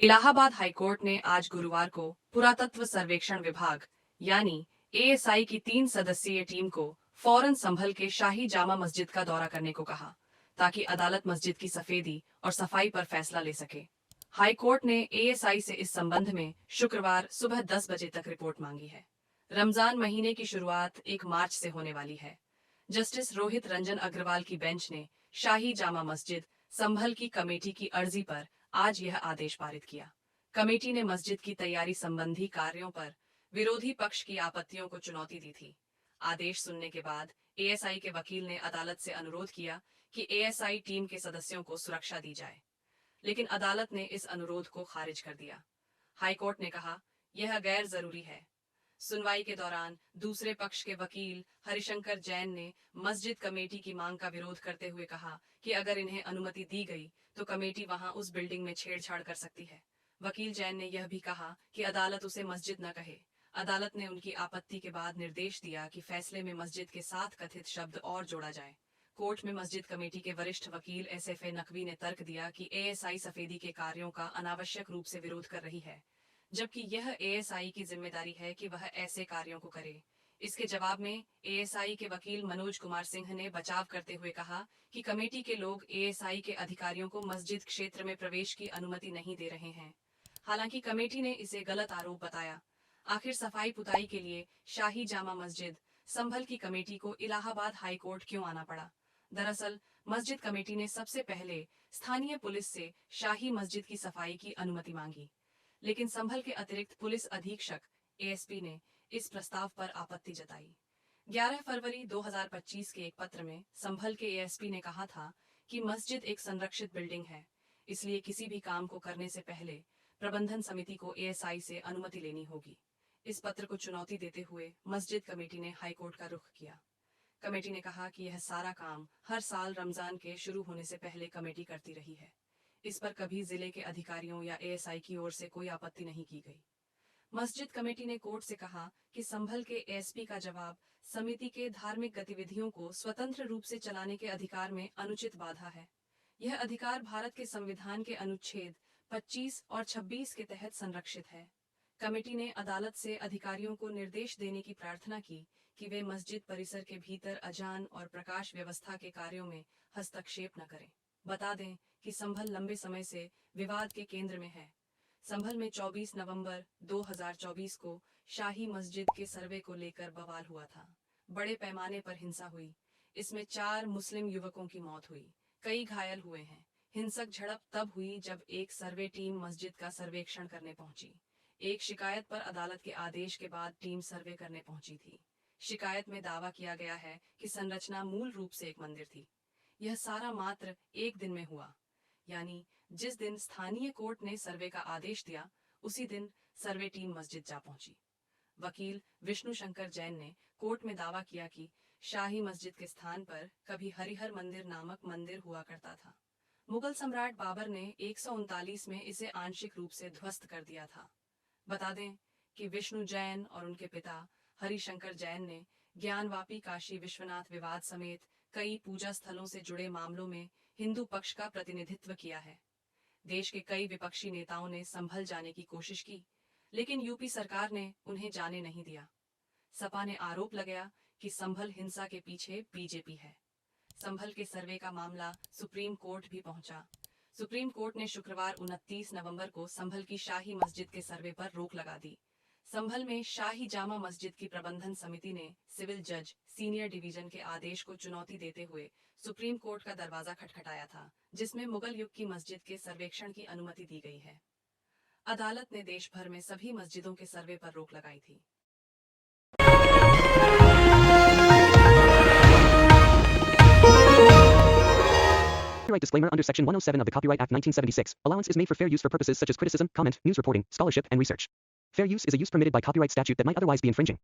Allahabad high court ने आज गुरुवार को पुरातत्व सर्वेक्षण विभाग यानी एएसआई की 3 सदस्यीय टीम को फौरन संभल के शाही जामा मस्जिद का दौरा करने को कहा, ताकि अदालत मस्जिद की सफेदी और सफाई पर फैसला ले सके। हाईकोर्ट ने एएसआई से इस संबंध में शुक्रवार सुबह 10 बजे तक रिपोर्ट मांगी है। रमजान महीने की शुरुआत 1 मार्च से होने वाली है। जस्टिस रोहित रंजन अग्रवाल की बेंच ने शाही जामा मस्जिद संभल की कमेटी की अर्जी पर आज यह आदेश पारित किया। कमेटी ने मस्जिद की तैयारी संबंधी कार्यों पर विरोधी पक्ष की आपत्तियों को चुनौती दी थी। आदेश सुनने के बाद एएसआई के वकील ने अदालत से अनुरोध किया कि एएसआई टीम के सदस्यों को सुरक्षा दी जाए, लेकिन अदालत ने इस अनुरोध को खारिज कर दिया। हाईकोर्ट ने कहा, यह गैर जरूरी है। सुनवाई के दौरान दूसरे पक्ष के वकील हरिशंकर जैन ने मस्जिद कमेटी की मांग का विरोध करते हुए कहा कि अगर इन्हें अनुमति दी गई तो कमेटी वहां उस बिल्डिंग में छेड़छाड़ कर सकती है। वकील जैन ने यह भी कहा कि अदालत उसे मस्जिद न कहे। अदालत ने उनकी आपत्ति के बाद निर्देश दिया कि फैसले में मस्जिद के साथ कथित शब्द और जोड़ा जाए। कोर्ट में मस्जिद कमेटी के वरिष्ठ वकील एसएफए नकवी ने तर्क दिया कि एएसआई सफेदी के कार्यों का अनावश्यक रूप से विरोध कर रही है, जबकि यह एएसआई की जिम्मेदारी है कि वह ऐसे कार्यों को करे। इसके जवाब में एएसआई के वकील मनोज कुमार सिंह ने बचाव करते हुए कहा कि कमेटी के लोग एएसआई के अधिकारियों को मस्जिद क्षेत्र में प्रवेश की अनुमति नहीं दे रहे हैं। हालांकि कमेटी ने इसे गलत आरोप बताया। आखिर सफाई पुताई के लिए शाही जामा मस्जिद संभल की कमेटी को इलाहाबाद हाई कोर्ट क्यों आना पड़ा? दरअसल मस्जिद कमेटी ने सबसे पहले स्थानीय पुलिस से शाही मस्जिद की सफाई की अनुमति मांगी, लेकिन संभल के अतिरिक्त पुलिस अधीक्षक एएसपी ने इस प्रस्ताव पर आपत्ति जताई। 11 फरवरी 2025 के एक पत्र में संभल के एएसपी ने कहा था कि मस्जिद एक संरक्षित बिल्डिंग है, इसलिए किसी भी काम को करने से पहले प्रबंधन समिति को एएसआई से अनुमति लेनी होगी। इस पत्र को चुनौती देते हुए मस्जिद कमेटी ने हाईकोर्ट का रुख किया। कमेटी ने कहा कि यह सारा काम हर साल रमजान के शुरू होने से पहले कमेटी करती रही है। इस पर कभी जिले के अधिकारियों या एएसआई की ओर से कोई आपत्ति नहीं की गई। मस्जिद कमेटी ने कोर्ट से कहा कि संभल के एएसपी का जवाब समिति के धार्मिक गतिविधियों को स्वतंत्र रूप से चलाने के अधिकार में अनुचित बाधा है। यह अधिकार भारत के संविधान के अनुच्छेद 25 और 26 के तहत संरक्षित है। कमेटी ने अदालत से अधिकारियों को निर्देश देने की प्रार्थना की कि वे मस्जिद परिसर के भीतर अजान और प्रकाश व्यवस्था के कार्यों में हस्तक्षेप न करें। बता दें कि संभल लंबे समय से विवाद के केंद्र में है। संभल में 24 नवंबर 2024 को शाही मस्जिद के सर्वे को लेकर बवाल हुआ था। बड़े पैमाने पर हिंसा हुई। इसमें 4 मुस्लिम युवकों की मौत हुई, कई घायल हुए हैं। हिंसक झड़प तब हुई जब एक सर्वे टीम मस्जिद का सर्वेक्षण करने पहुंची। एक शिकायत पर अदालत के आदेश के बाद टीम सर्वे करने पहुंची थी। शिकायत में दावा किया गया है कि संरचना मूल रूप से एक मंदिर थी। यह सारा मात्र एक दिन में हुआ, यानी जिस दिन स्थानीय कोर्ट ने सर्वे का आदेश दिया उसी दिन सर्वे टीम मस्जिद जा पहुंची। वकील विष्णु शंकर जैन ने कोर्ट में दावा किया कि शाही मस्जिद के स्थान पर कभी हरिहर मंदिर नामक मंदिर हुआ करता था। मुगल सम्राट बाबर ने 139 में इसे आंशिक रूप से ध्वस्त कर दिया था। बता दें कि विष्णु जैन और उनके पिता हरिशंकर जैन ने ज्ञानवापी काशी विश्वनाथ विवाद समेत कई पूजा स्थलों से जुड़े मामलों में हिंदू पक्ष का प्रतिनिधित्व किया है। देश के कई विपक्षी नेताओं ने संभल जाने की कोशिश की, लेकिन यूपी सरकार ने उन्हें जाने नहीं दिया। सपा ने आरोप लगाया कि संभल हिंसा के पीछे बीजेपी है। संभल के सर्वे का मामला सुप्रीम कोर्ट भी पहुंचा। सुप्रीम कोर्ट ने शुक्रवार 29 नवंबर को संभल की शाही मस्जिद के सर्वे पर रोक लगा दी। संभल में शाही जामा मस्जिद की प्रबंधन समिति ने सिविल जज सीनियर डिवीजन के आदेश को चुनौती देते हुए सुप्रीम कोर्ट का दरवाजा खटखटाया था, जिसमें मुगल युग की मस्जिद के सर्वेक्षण की अनुमति दी गई है। अदालत ने देश भर में सभी मस्जिदों के सर्वे पर रोक लगाई थी। Copyright disclaimer under Section 107 of the Copyright Act 1976. Allowance is made for fair use for purposes such as criticism, comment, news reporting, scholarship, and research. Fair use is a use permitted by copyright statute that might otherwise be infringing.